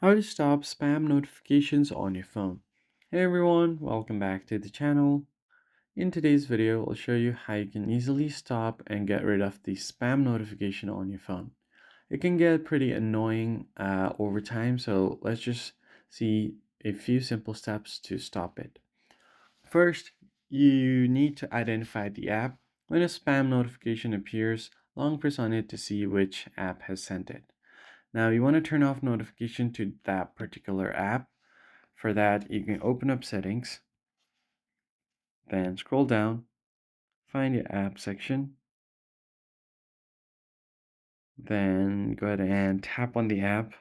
How to stop spam notifications on your phone. Hey everyone, welcome back to the channel. In today's video, I'll show you how you can easily stop and get rid of the spam notification on your phone. It can get pretty annoying over time, so let's just see a few simple steps to stop it. First, you need to identify the app. When a spam notification appears, long press on it to see which app has sent it. Now you want to turn off notification to that particular app. For that, you can open up settings, then scroll down, find your app section, then go ahead and tap on the app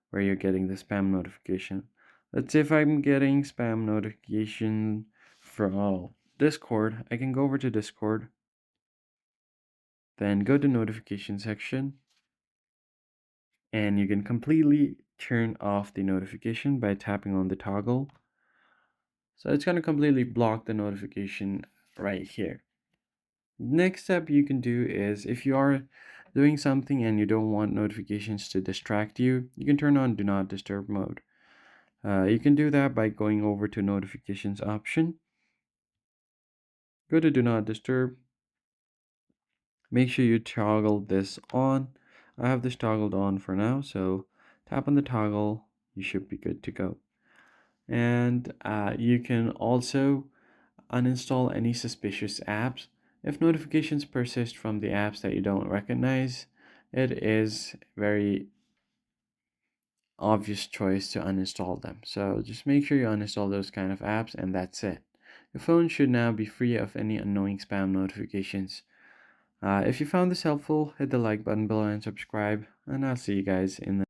where you're getting the spam notification. Let's say if I'm getting spam notification from Discord, I can go over to Discord, then go to notification section, and you can completely turn off the notification by tapping on the toggle. So it's going to completely block the notification right here. Next step you can do is if you are doing something and you don't want notifications to distract you, you can turn on do not disturb mode. You can do that by going over to notifications option, go to do not disturb, make sure you toggle this on. I have this toggled on for now, so tap on the toggle, you should be good to go. And you can also uninstall any suspicious apps. If notifications persist from the apps that you don't recognize, it is very obvious choice to uninstall them. So just make sure you uninstall those kind of apps and that's it. Your phone should now be free of any annoying spam notifications. If you found this helpful, hit the like button below and subscribe, and I'll see you guys in the